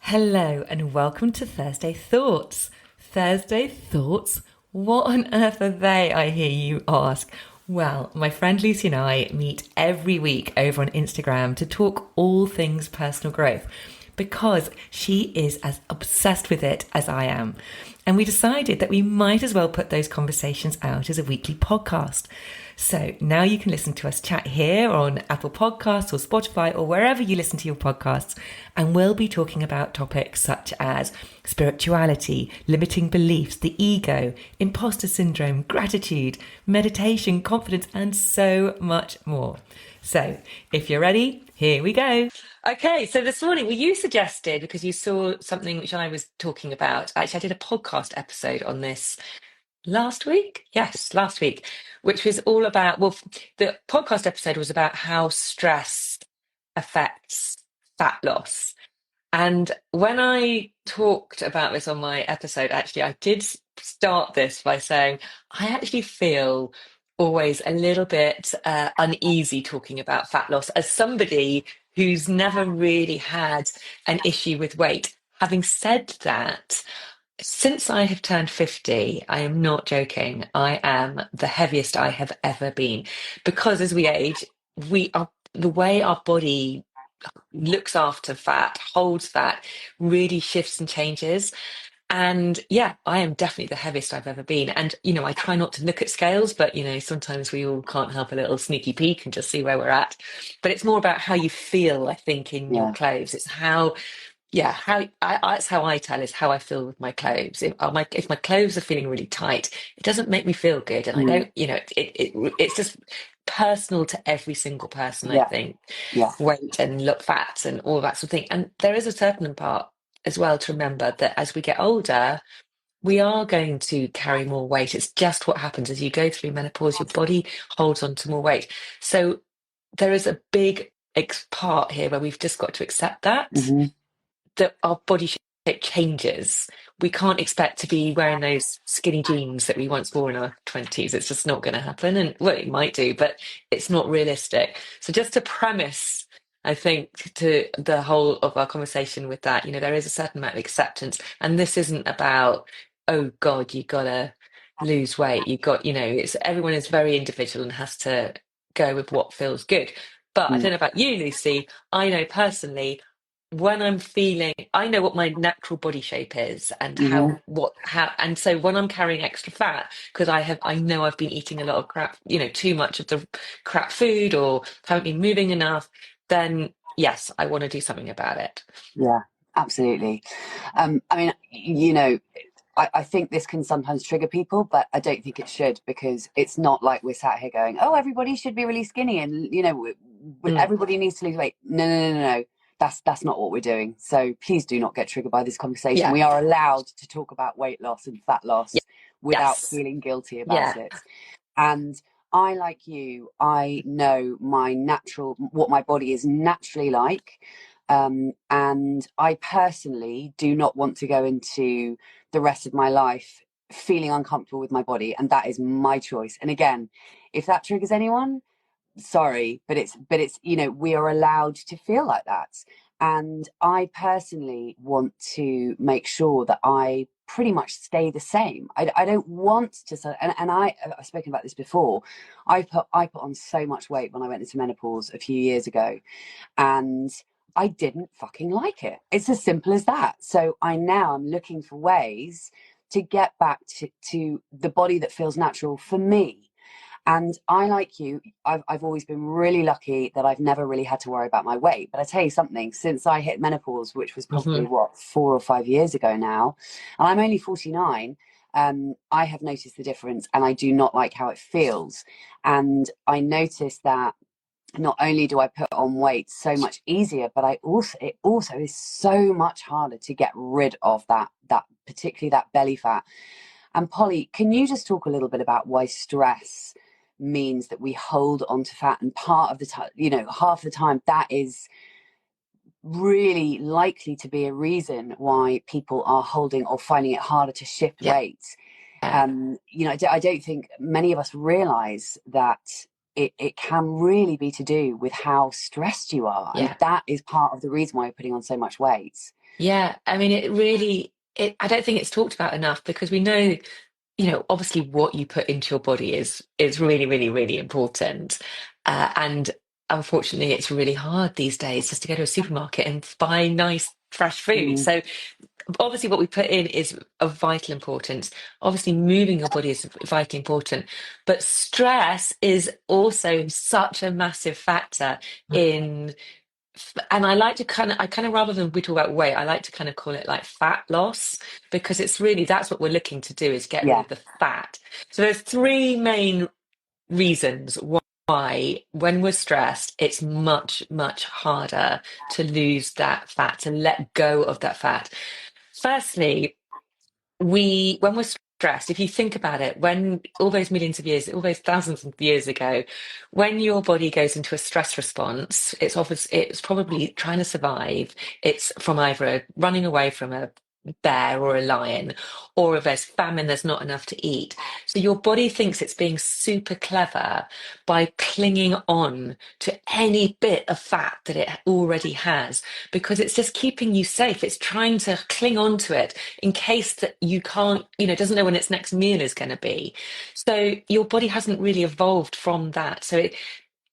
Hello and welcome to Thursday Thoughts. Thursday Thoughts? What on earth are they, I hear you ask? Well, my friend Lucy and I meet every week over on Instagram to talk all things personal growth because she is as obsessed with it as I am. And we decided that we might as well put those conversations out as a weekly podcast. So now you can listen to us chat here on Apple Podcasts or Spotify or wherever you listen to your podcasts. And we'll be talking about topics such as spirituality, limiting beliefs, the ego, imposter syndrome, gratitude, meditation, confidence, and so much more. So if you're ready, here we go. Okay, so this morning, well, you suggested, because you saw something which I was talking about. Actually, I did a podcast episode on this last week. Yes, last week, which was all about, well, the podcast episode was about how stress affects fat loss. And when I talked about this on my episode, actually, I did start this by saying I actually feel always a little bit uneasy talking about fat loss as somebody who's never really had an issue with weight. Having said that, since I have turned 50, I am not joking. I am the heaviest I have ever been because as we age, we are the way our body looks after fat, holds fat, really shifts and changes. And yeah, I am definitely the heaviest I've ever been. And, I try not to look at scales, but, sometimes we all can't help a little sneaky peek and just see where we're at. But it's more about how you feel, I think, in your Yeah. clothes. It's how, yeah, that's how I tell is how I feel with my clothes. If my clothes are feeling really tight, it doesn't make me feel good. And I Mm. don't, it's just personal to every single person, I Yeah. think, Yeah. weight and look fat and all that sort of thing. And there is a certain part as well to remember that as we get older, we are going to carry more weight. It's just what happens as you go through menopause, your body holds on to more weight. So there is a big part here where we've just got to accept Hmm. that our body shape changes. We can't expect to be wearing those skinny jeans that we once wore in our 20s. It's just not going to happen. And well, it might do, but it's not realistic. So just to premise, I think, to the whole of our conversation with that, there is a certain amount of acceptance. And this isn't about, oh God, you gotta lose weight. You got, it's everyone is very individual and has to go with what feels good. But I Mm. don't know about you, Lucy. I know personally when I'm feeling, I know what my natural body shape is and Hmm. and so when I'm carrying extra fat, because I know I've been eating a lot of crap, too much of the crap food or haven't been moving enough, then yes, I want to do something about it. Yeah, absolutely. I mean, I think this can sometimes trigger people, but I don't think it should because it's not like we're sat here going, oh, everybody should be really skinny and, Mm, everybody needs to lose weight. No, no, no, no, no. That's not what we're doing. So please do not get triggered by this conversation. yeah, We are allowed to talk about weight loss and fat yeah, loss without yes, feeling guilty about yeah, it. And I, like you, I know what my body is naturally like. And I personally do not want to go into the rest of my life feeling uncomfortable with my body. And that is my choice. And again, if that triggers anyone, sorry, but it's we are allowed to feel like that. And I personally want to make sure that I pretty much stay the same. I don't want to, and I've spoken about this before. I put on so much weight when I went into menopause a few years ago, and I didn't fucking like it. It's as simple as that. So I'm looking for ways to get back to the body that feels natural for me. And I, like you, I've always been really lucky that I've never really had to worry about my weight. But I tell you something, since I hit menopause, which was probably hmm 4 or 5 years ago now, and I'm only 49, I have noticed the difference and I do not like how it feels. And I noticed that not only do I put on weight so much easier, but it also is so much harder to get rid of that particularly that belly fat. And Polly, can you just talk a little bit about why stress means that we hold on to fat, and part of the time, half the time that is really likely to be a reason why people are holding or finding it harder to shift yeah, weight. I don't think many of us realize that it can really be to do with how stressed you are. And Yeah. that is part of the reason why you're putting on so much weight. Yeah. I mean, it really, I don't think it's talked about enough because we know, obviously what you put into your body is really, really, really important. And unfortunately, it's really hard these days just to go to a supermarket and buy nice, fresh food. Mm, So obviously what we put in is of vital importance. Obviously moving your body is vitally important, but stress is also such a massive factor in, and I kind of rather than we talk about weight, I like to kind of call it like fat loss, because it's really that's what we're looking to do, is get rid yeah. of the fat. So there's three main reasons why when we're stressed it's much, much harder to lose that fat, to let go of that fat. Firstly, when we're stressed, if you think about it, when all those millions of years, all those thousands of years ago, when your body goes into a stress response, it's probably trying to survive. It's from either running away from a bear or a lion, or if there's famine, there's not enough to eat. So your body thinks it's being super clever by clinging on to any bit of fat that it already has, because it's just keeping you safe. It's trying to cling on to it in case that you can't, doesn't know when its next meal is going to be. So your body hasn't really evolved from that. So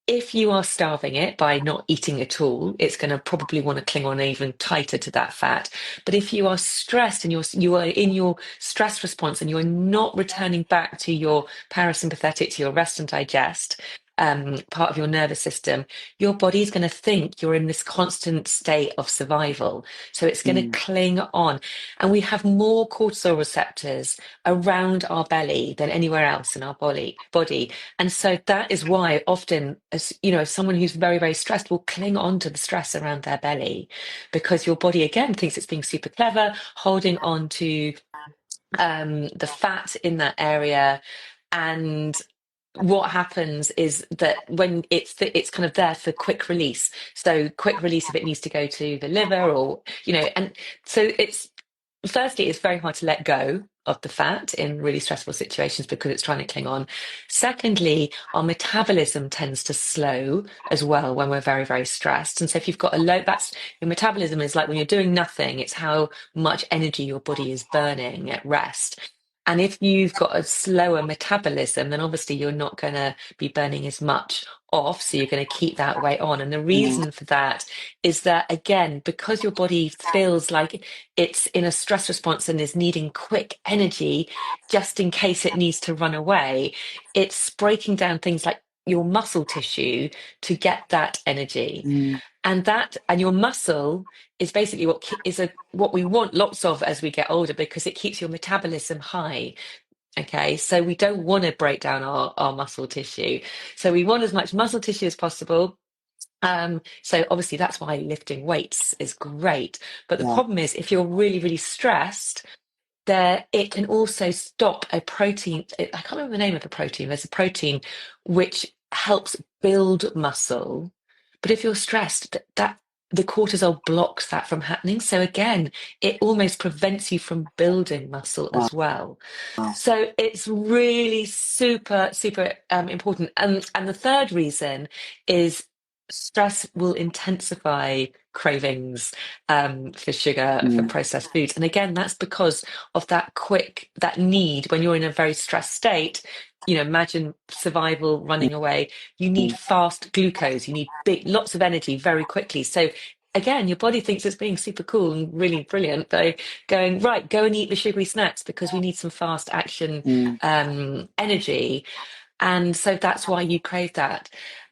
if you are starving it by not eating at all, it's going to probably want to cling on even tighter to that fat. But if you are stressed and you are in your stress response and you're not returning back to your parasympathetic, to your rest and digest, part of your nervous system, your body's going to think you're in this constant state of survival. So it's going to Mm, cling on. And we have more cortisol receptors around our belly than anywhere else in our body. And so that is why often, as someone who's very, very stressed will cling on to the stress around their belly, because your body again thinks it's being super clever, holding on to the fat in that area. And what happens is that when it's kind of there for quick release. So quick release if it needs to go to the liver, or and so firstly, it's very hard to let go of the fat in really stressful situations because it's trying to cling on. Secondly, our metabolism tends to slow as well when we're very, very stressed. And so if you've got a low, that's your metabolism is like when you're doing nothing, it's how much energy your body is burning at rest. And if you've got a slower metabolism, then obviously you're not going to be burning as much off. So you're going to keep that weight on. And the mm, reason for that is that, again, because your body feels like it's in a stress response and is needing quick energy just in case it needs to run away, it's breaking down things like your muscle tissue to get that energy. mm, And your muscle is basically what we want lots of as we get older, because it keeps your metabolism high. Okay, so we don't want to break down our muscle tissue. So we want as much muscle tissue as possible. So obviously that's why lifting weights is great. But the yeah. problem is if you're really, really stressed, there it can also stop a protein. I can't remember the name of the protein. There's a protein which helps build muscle. But if you're stressed, that the cortisol blocks that from happening. So again, it almost prevents you from building muscle Wow. as well. So it's really super, super important. And the third reason is stress will intensify cravings for sugar, for Mm, processed foods. And again, that's because of that need when you're in a very stressed state. Imagine survival, running away. You need mm, fast glucose. You need lots of energy very quickly. So again, your body thinks it's being super cool and really brilliant by going, right, go and eat the sugary snacks because we need some fast action mm, energy. And so that's why you crave that.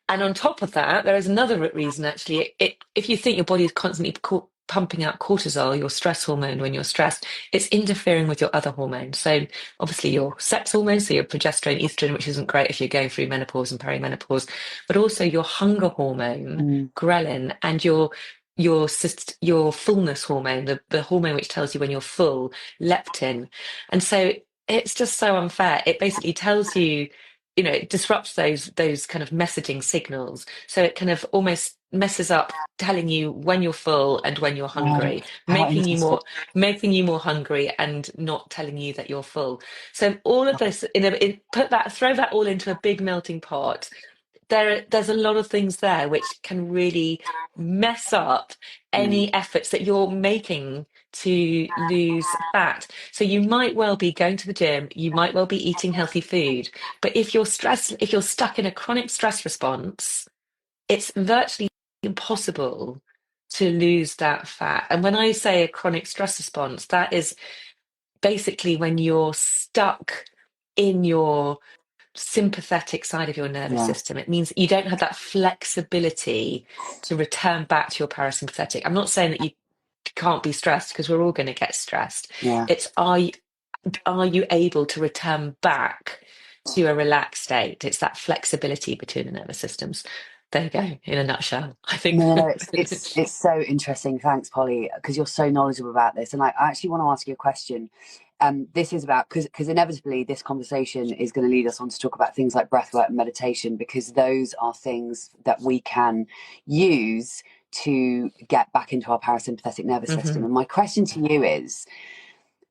And on top of that, there is another reason actually. If you think your body is constantly pumping out cortisol, your stress hormone, when you're stressed, it's interfering with your other hormones. So obviously your sex hormones, so your progesterone, estrogen, which isn't great if you're going through menopause and perimenopause, but also your hunger hormone, mm, ghrelin, and your fullness hormone, the hormone which tells you when you're full, leptin. And so it's just so unfair. It basically tells you, it disrupts those kind of messaging signals. So it kind of almost messes up telling you when you're full and when you're wow. hungry, How interesting. making you more hungry and not telling you that you're full. So all of this throw that all into a big melting pot. there's a lot of things there which can really mess up Mm, any efforts that you're making to lose fat. So you might well be going to the gym, you might well be eating healthy food, but if you're stuck in a chronic stress response, it's virtually impossible to lose that fat. And when I say a chronic stress response, that is basically when you're stuck in your sympathetic side of your nervous yeah, system. It means that you don't have that flexibility to return back to your parasympathetic. I'm not saying that you can't be stressed, because we're all going to get stressed. yeah. It's are you able to return back to a relaxed state? It's that flexibility between the nervous systems. There you go, in a nutshell, I think. No, no, no. It's so interesting. Thanks, Polly, because you're so knowledgeable about this. And I actually want to ask you a question. This is about because inevitably this conversation is going to lead us on to talk about things like breathwork and meditation, because those are things that we can use to get back into our parasympathetic nervous system. Hmm. And my question to you is,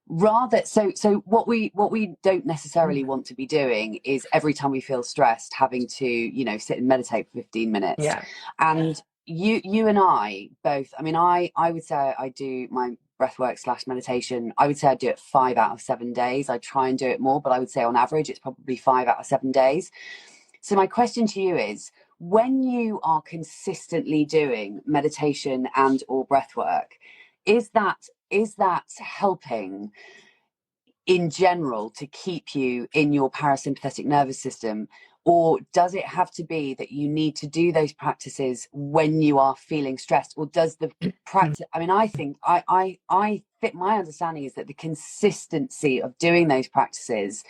rather so what we don't necessarily want to be doing is every time we feel stressed having to sit and meditate for 15 minutes. Yeah. And you and I both, I mean, I would say I do my breathwork slash meditation, I would say I do it 5 out of 7 days. I try and do it more, but I would say on average it's probably 5 out of 7 days. So my question to you is, when you are consistently doing meditation and or breathwork, is that helping in general to keep you in your parasympathetic nervous system, or does it have to be that you need to do those practices when you are feeling stressed? Or does the practice, I mean, I think I think my understanding is that the consistency of doing those practices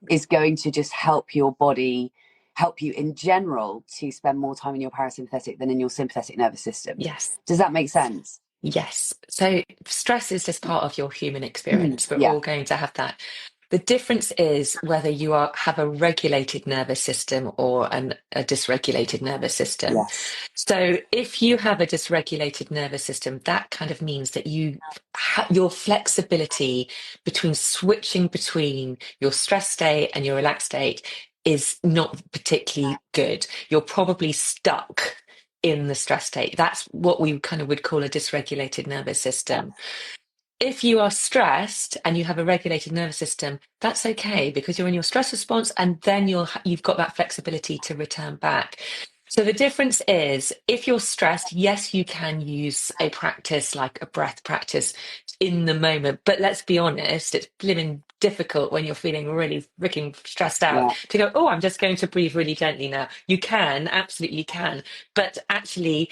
is going to just help your body, help you in general to spend more time in your parasympathetic than in your sympathetic nervous system. Yes. Does that make sense? Yes. So stress is just part of your human experience. We're Yeah. all going to have that. The difference is whether you have a regulated nervous system or a dysregulated nervous system. Yes. So if you have a dysregulated nervous system, that kind of means that your flexibility between switching between your stress state and your relaxed state is not particularly good. You're probably stuck in the stress state. That's what we kind of would call a dysregulated nervous system. If you are stressed and you have a regulated nervous system, that's okay, because you're in your stress response, and then you've got that flexibility to return back. So the difference is, if you're stressed, yes, you can use a practice like a breath practice in the moment. But let's be honest, it's blimmin' difficult when you're feeling really freaking stressed out Yeah. to go, oh, I'm just going to breathe really gently now. You can, absolutely can. But actually,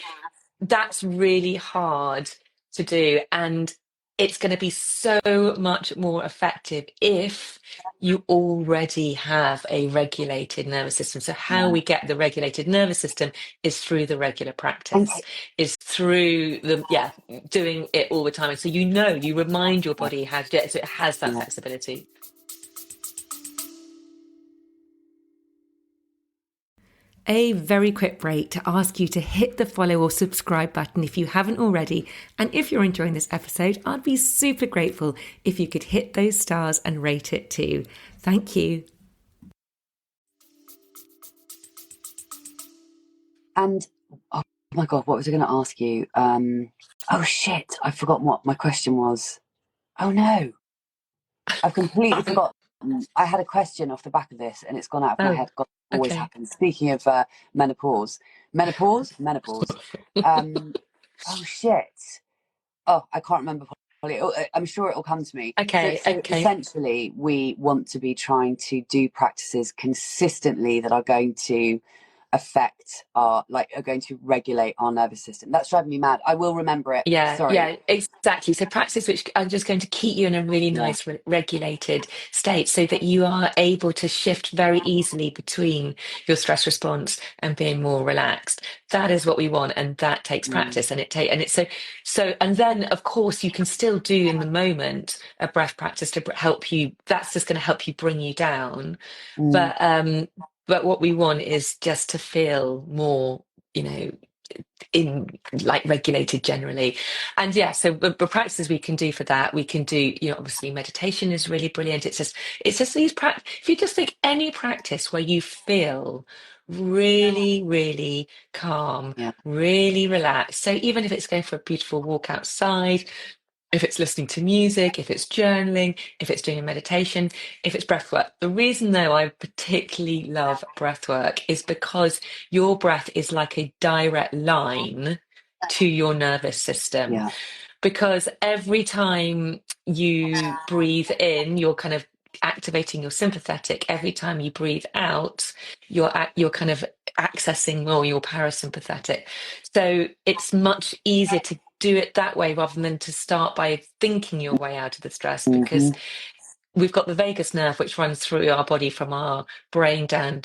that's really hard to do. And it's going to be so much more effective if you already have a regulated nervous system. So how Yeah. we get the regulated nervous system is through the regular And practice, is through doing it all the time. And so you remind your body how to do it, so it has that yeah. flexibility. A very quick break to ask you to hit the follow or subscribe button if you haven't already. And if you're enjoying this episode, I'd be super grateful if you could hit those stars and rate it too. Thank you. And oh my God, what was I going to ask you? Oh shit, I've forgotten what my question was. Oh no, I've completely forgotten. I had a question off the back of this and it's gone out of my Oh, head. God, always okay. happens. Speaking of menopause. Um, oh shit. Oh, I can't remember. I'm sure it'll come to me. So, Okay, so okay. essentially, we want to be trying to do practices consistently that are going to affect are going to regulate our nervous system. That's driving me mad. I will remember it. Yeah, Sorry. yeah, exactly. So practice which are just going to keep you in a really Yeah. nice regulated state, so that you are able to shift very easily between your stress response and being more relaxed. That is what we want, and that takes Mm, practice. And then of course you can still do in the moment a breath practice to help you. That's just going to help you bring you down. mm, But what we want is just to feel more, you know, in like regulated generally. And yeah, so the practices we can do for that, we can do, obviously meditation is really brilliant. It's just if you just think any practice where you feel really, really calm, Yeah. really relaxed. So even if it's going for a beautiful walk outside, if it's listening to music, if it's journaling, if it's doing a meditation, if it's breath work. The reason, though, I particularly love breath work is because your breath is like a direct line to your nervous system. Yeah. Because every time you breathe in, you're kind of activating your sympathetic. Every time you breathe out, you're kind of accessing more your parasympathetic. So it's much easier to do it that way rather than to start by thinking your way out of the stress, because Hmm. we've got the vagus nerve which runs through our body from our brain down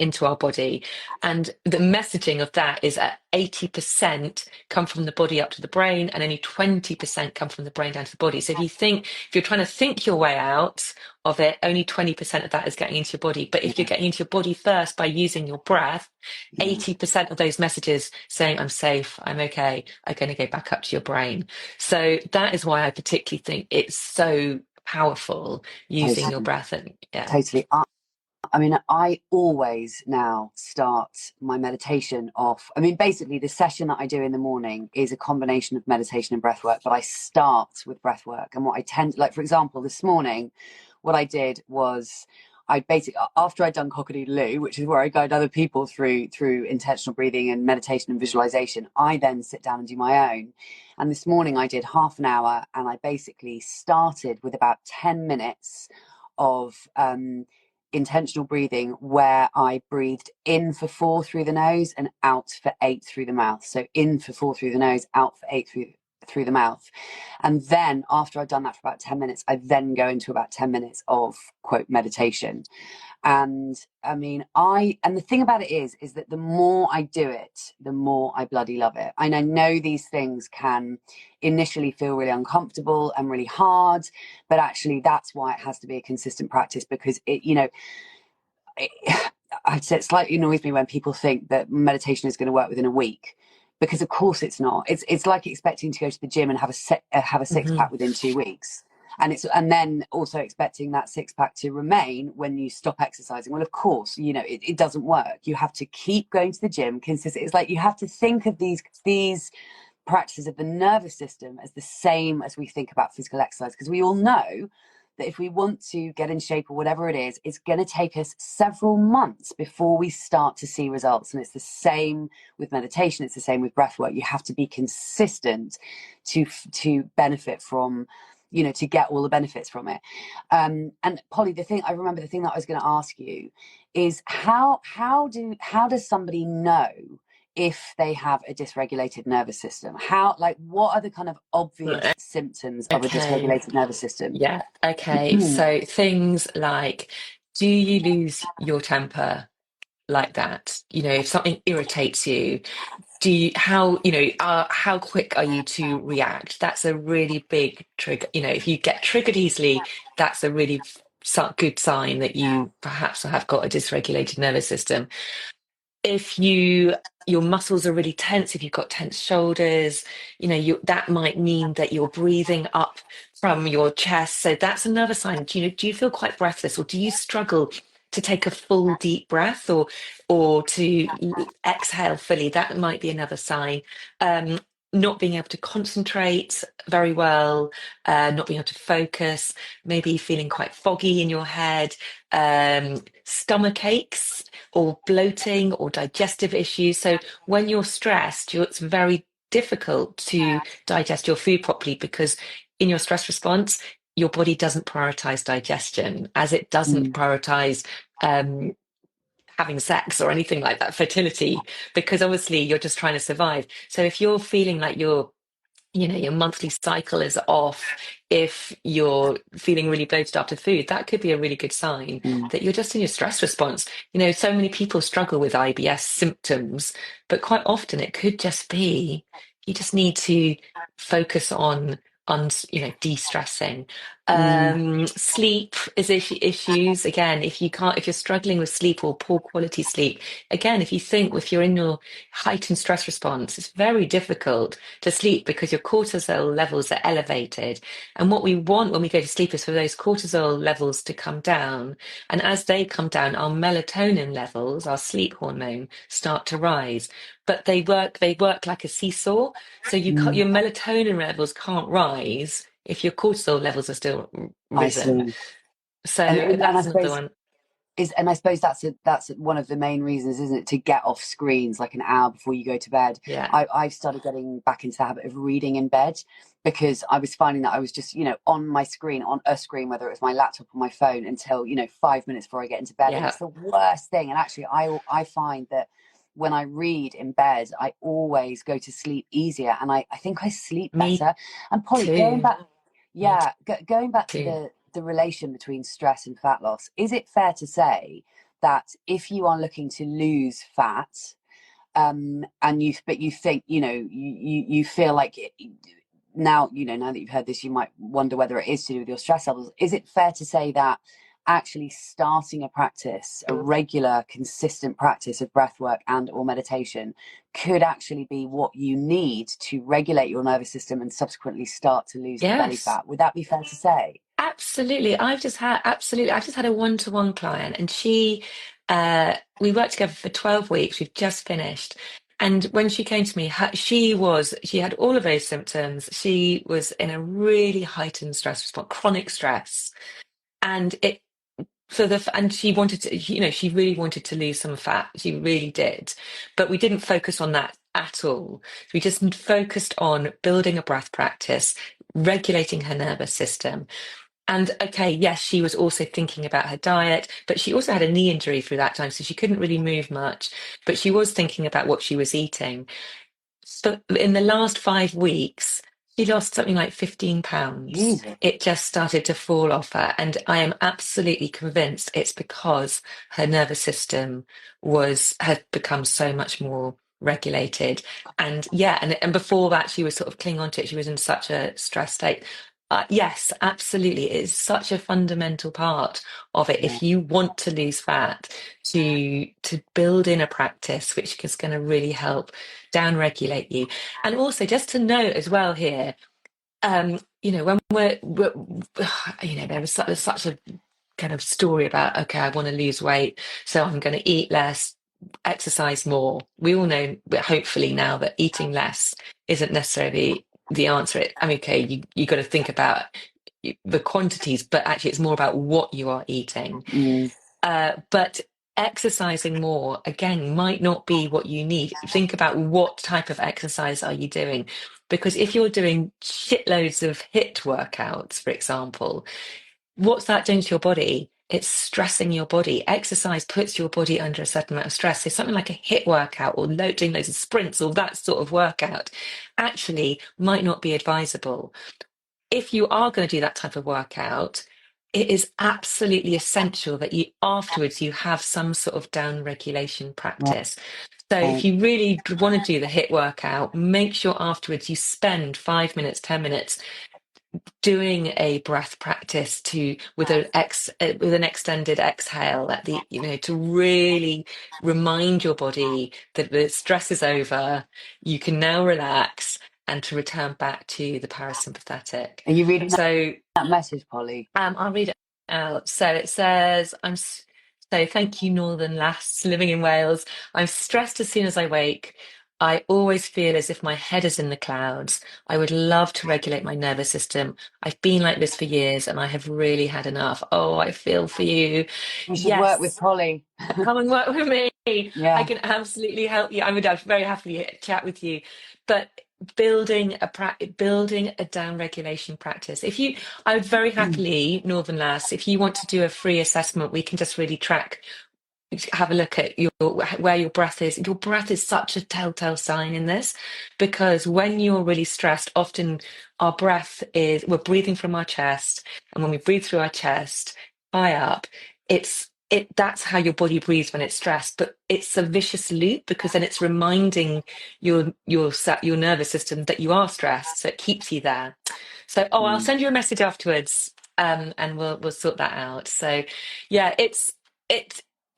into our body. And the messaging of that is at 80% come from the body up to the brain, and only 20% come from the brain down to the body. So if you're trying to think your way out of it, only 20% of that is getting into your body. But if you're Yeah. getting into your body first by using your breath, Yeah. 80% of those messages saying, I'm safe, I'm okay, are going to go back up to your brain. So that is why I particularly think it's so powerful using your Totally. breath. And yeah. Totally. I mean, I always now start my meditation off. I mean, basically, the session that I do in the morning is a combination of meditation and breath work, but I start with breath work. And what I tend, like, for example, this morning, what I did was I basically, after I'd done cock-a-doodle-oo, which is where I guide other people through intentional breathing and meditation and visualization, I then sit down and do my own. And this morning I did half an hour, and I basically started with about 10 minutes of intentional breathing where I breathed in for 4 through the nose and out for 8 through the mouth. So in for 4 through the nose, out for 8 through the mouth. And then after I've done that for about 10 minutes, I then go into about 10 minutes of quote meditation. And I mean, and the thing about it is that the more I do it, the more I bloody love it. And I know these things can initially feel really uncomfortable and really hard, but actually that's why it has to be a consistent practice, because it, I'd say it slightly annoys me when people think that meditation is going to work within a week, because of course it's not. It's like expecting to go to the gym and have a six Mhm. pack within 2 weeks, and then also expecting that six pack to remain when you stop exercising. Well, of course, it doesn't work. You have to keep going to the gym consistently. It's like you have to think of these practices of the nervous system as the same as we think about physical exercise, because we all know that if we want to get in shape or whatever it is, it's going to take us several months before we start to see results. And it's the same with meditation. It's the same with breath work. You have to be consistent to benefit from, to get all the benefits from it. And Polly, the thing that I was going to ask you is how does somebody know if they have a dysregulated nervous system? What are the kind of obvious Right. symptoms of a Okay. dysregulated nervous system? Yeah. Okay. So things like, do you lose your temper like that? If something irritates you, how quick are you to react? That's a really big trigger. If you get triggered easily, that's a really good sign that you perhaps have got a dysregulated nervous system. If your muscles are really tense, if you've got tense shoulders, that might mean that you're breathing up from your chest. So that's another sign. Do you feel quite breathless, or do you struggle to take a full deep breath, or to exhale fully? That might be another sign. Um, Not being able to concentrate very well, not being able to focus, maybe feeling quite foggy in your head, stomach aches, or bloating, or digestive issues. So when you're stressed, it's very difficult to digest your food properly, because in your stress response, your body doesn't prioritize digestion, as it doesn't Mm, prioritize um, having sex or anything like that, fertility, because obviously you're just trying to survive. So if you're feeling like your monthly cycle is off, if you're feeling really bloated after food, that could be a really good sign mm, that you're just in your stress response. So many people struggle with IBS symptoms, but quite often it could just be you just need to focus on de-stressing. Mm, Sleep is issues. Again, if you're struggling with sleep or poor quality sleep, again, if you're in your heightened stress response, it's very difficult to sleep because your cortisol levels are elevated. And what we want when we go to sleep is for those cortisol levels to come down. And as they come down, our melatonin levels, our sleep hormone, start to rise. But they work like a seesaw. So mm, your melatonin levels can't rise if your cortisol levels are still I risen. see. So And I that's another suppose one. I suppose that's one of the main reasons, isn't it, to get off screens like an hour before you go to bed. Yeah, I've started getting back into the habit of reading in bed because I was finding that I was just, on my screen, on a screen, whether it was my laptop or my phone, until 5 minutes before I get into bed, and yeah. it's the worst thing. And actually, I find that when I read in bed, I always go to sleep easier, and I think I sleep Me better. And Polly, going too. back, Me yeah, going back to too. the relation between stress and fat loss, is it fair to say that if you are looking to lose fat, and you think, you feel like now that you've heard this, you might wonder whether it is to do with your stress levels. Is it fair to say that actually starting a regular, consistent practice of breath work and or meditation could actually be what you need to regulate your nervous system and subsequently start to lose the belly Yes. fat? Would that be fair to say? Absolutely. I've just had a one-to-one client, and we worked together for 12 weeks. We've just finished. And when she came to me, she had all of those symptoms. She was in a really heightened stress response, chronic stress. And and she wanted to, she really wanted to lose some fat. She really did. But we didn't focus on that at all. We just focused on building a breath practice, regulating her nervous system. And okay, yes, she was also thinking about her diet, but she also had a knee injury through that time, so she couldn't really move much. But she was thinking about what she was eating. So in the last 5 weeks, she lost something like 15 pounds. Jesus. It just started to fall off her. And I am absolutely convinced it's because her nervous system had become so much more regulated. And yeah, and before that, she was sort of clinging on to it. She was in such a stress state. Yes, absolutely. It's such a fundamental part of it. Yeah. If you want to lose fat, to build in a practice which is going to really help down regulate you. And also just to note as well here, when there was such a kind of story about, okay, I want to lose weight, so I'm going to eat less, exercise more. We all know, but hopefully now, that eating less isn't necessarily the answer. I mean, okay, you got to think about the quantities, but actually it's more about what you are eating. Mm, But exercising more, again, might not be what you need. Think about what type of exercise are you doing? Because if you're doing shitloads of HIIT workouts, for example, what's that doing to your body? It's stressing your body. Exercise puts your body under a certain amount of stress. So something like a HIIT workout or doing loads of sprints or that sort of workout actually might not be advisable. If you are going to do that type of workout, it is absolutely essential that you have some sort of down regulation practice. So if right. you really want to do the HIIT workout, make sure afterwards you spend 5 minutes, 10 minutes doing a breath practice with an extended exhale at to really remind your body that the stress is over, you can now relax, and to return back to the parasympathetic. Are you reading So that message, Polly? I'll read it out. So it says, so thank you, Northern Lass living in Wales. I'm stressed as soon as I wake. I always feel as if my head is in the clouds. I would love to regulate my nervous system. I've been like this for years and I have really had enough. Oh, I feel for you. You should work with Yes, Polly. come and work with me. I Yeah. can absolutely help you. I would very happily chat with you. But building a down regulation practice. I would very happily, Northern Lass, if you want to do a free assessment, we can just really have a look at where your breath is. Your breath is such a telltale sign in this, because when you're really stressed, often we're breathing from our chest, and when we breathe through our chest high up, that's how your body breathes when it's stressed. But it's a vicious loop, because then it's reminding your nervous system that you are stressed, so it keeps you there. So, I'll Mm. send you a message afterwards. and we'll sort that out. So yeah, it's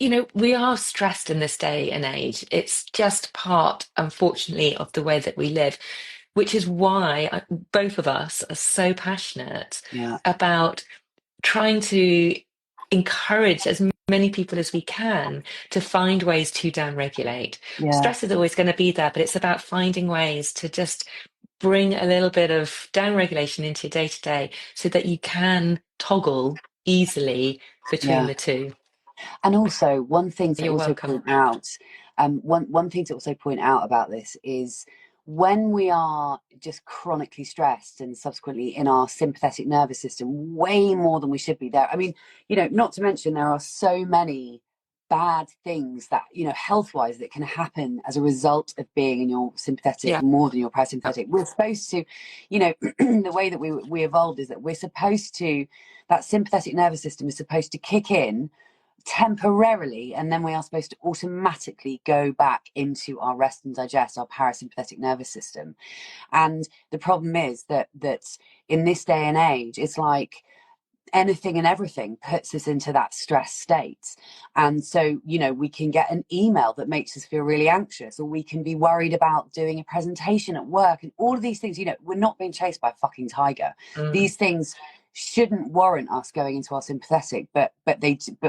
you know, we are stressed in this day and age. It's just part, unfortunately, of the way that we live, which is why both of us are so passionate Yeah, about trying to encourage as many people as we can to find ways to downregulate. yeah, Stress is always going to be there, but it's about finding ways to just bring a little bit of downregulation into your day to day so that you can toggle easily between yeah. the two. And also, one thing to You're also welcome. point out, one thing to also point out about this is when we are just chronically stressed and subsequently in our sympathetic nervous system, way more than we should be there. I mean, not to mention there are so many bad things that, health wise, that can happen as a result of being in your sympathetic Yeah. more than your parasympathetic. We're supposed to, the way that we evolved is that we're supposed to, that sympathetic nervous system is supposed to kick in temporarily, and then we are supposed to automatically go back into our rest and digest, our parasympathetic nervous system. And the problem is that in this day and age, it's like anything and everything puts us into that stress state. And so, we can get an email that makes us feel really anxious, or we can be worried about doing a presentation at work, and all of these things. We're not being chased by a fucking tiger. Mm, These things shouldn't warrant us going into our sympathetic, but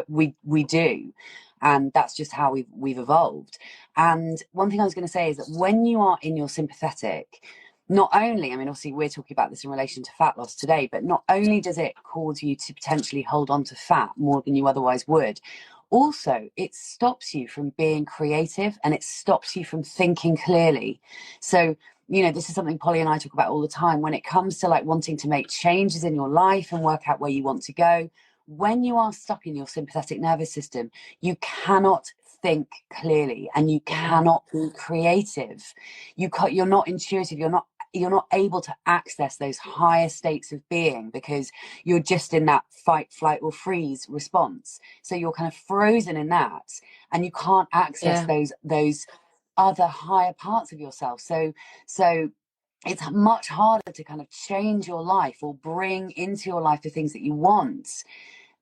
we do. And that's just how we've evolved. And one thing I was going to say is that when you are in your sympathetic, not only, I mean, obviously we're talking about this in relation to fat loss today, but not only does it cause you to potentially hold on to fat more than you otherwise would, also it stops you from being creative, and it stops you from thinking clearly. So, this is something Polly and I talk about all the time when it comes to like wanting to make changes in your life and work out where you want to go. When you are stuck in your sympathetic nervous system, you cannot think clearly, and you yeah. cannot be creative. You're not intuitive. You're not able to access those higher states of being, because you're just in that fight, flight, or freeze response. So you're kind of frozen in that, and you can't access Yeah. those other higher parts of yourself. So it's much harder to kind of change your life or bring into your life the things that you want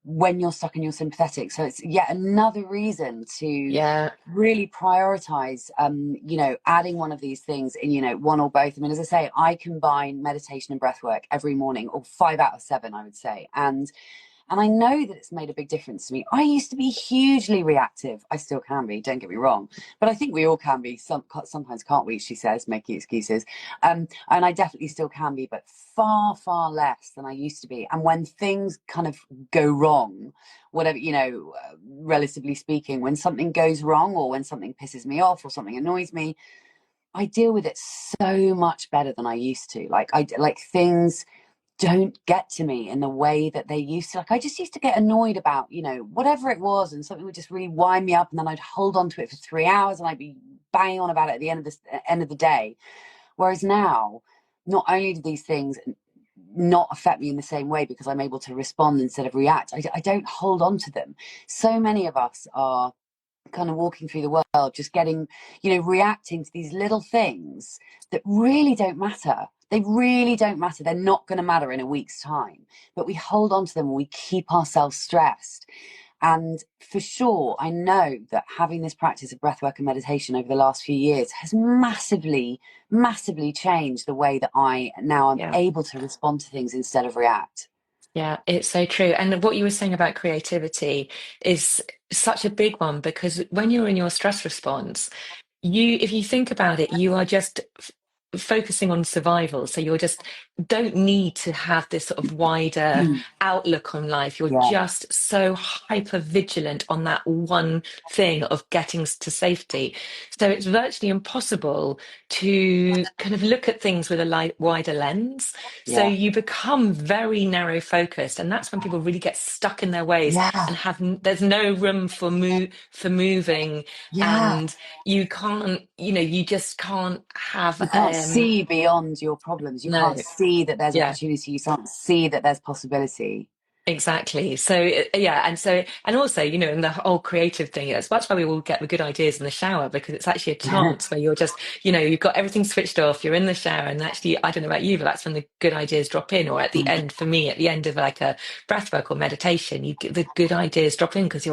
when you're stuck in your sympathetic. So it's yet another reason to Yeah. really prioritize adding one of these things in, one or both. I mean, as I say, I combine meditation and breath work every morning, or 5 out of 7, I would say. And I know that it's made a big difference to me. I used to be hugely reactive. I still can be, don't get me wrong. But I think we all can be. Sometimes, can't we, she says, making excuses. And I definitely still can be, but far, far less than I used to be. And when things kind of go wrong, whatever, relatively speaking, when something goes wrong, or when something pisses me off, or something annoys me, I deal with it so much better than I used to. Like things don't get to me in the way that they used to. Like I just used to get annoyed about, whatever it was, and something would just really wind me up, and then I'd hold on to it for 3 hours, and I'd be banging on about it at the end of the day. Whereas now, not only do these things not affect me in the same way, because I'm able to respond instead of react, I don't hold on to them. So many of us are kind of walking through the world just getting, reacting to these little things that really don't matter. They really don't matter. They're not going to matter in a week's time, but we hold on to them and we keep ourselves stressed. And for sure, I know that having this practice of breathwork and meditation over the last few years has massively, massively changed the way that I now am Yeah. able to respond to things instead of react. Yeah, it's so true. And what you were saying about creativity is such a big one, because when you're in your stress response, if you think about it, you are just focusing on survival. So you're just don't need to have this sort of wider outlook on life. You're Yeah, just so hyper vigilant on that one thing of getting to safety. So it's virtually impossible to kind of look at things with a wider lens. So yeah, you become very narrow focused, and that's when people really get stuck in their ways yeah, and there's no room for moving, yeah. and you can't, you just can't have You can't see beyond your problems. You can't no. see that there's Yeah. opportunity. You can't see that there's possibility. Exactly. So yeah, and also, in the whole creative thing, that's why we all get the good ideas in the shower, because it's actually a chance where you're just, you've got everything switched off, you're in the shower, and actually, I don't know about you, but that's when the good ideas drop in. Or at the end, for me, at the end of like a breath work or meditation, you get the good ideas drop in because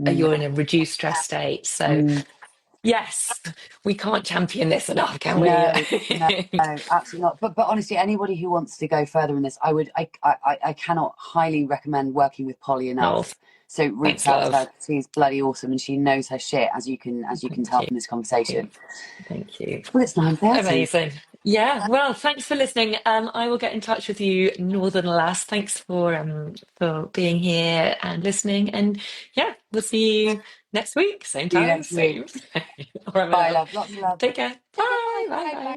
Mm, you're in a reduced stress state. So mm. yes, we can't champion this enough, can we? No, no, no, absolutely not. But honestly, anybody who wants to go further in this, I cannot highly recommend working with Polly Oh, enough. So reach thanks, out to love. her. She's bloody awesome, and she knows her shit, as you can Thank tell you. from this conversation. Thank you. Well, it's 9:30. Amazing. Yeah, well, thanks for listening. I will get in touch with you, Northern Lass. Thanks for being here and listening. And yeah, we'll see you next week, same See you time, next week. same. All right, my Bye, love. love. Lots of love. Take care. Take care. Bye. Bye, bye, Bye. Bye. bye.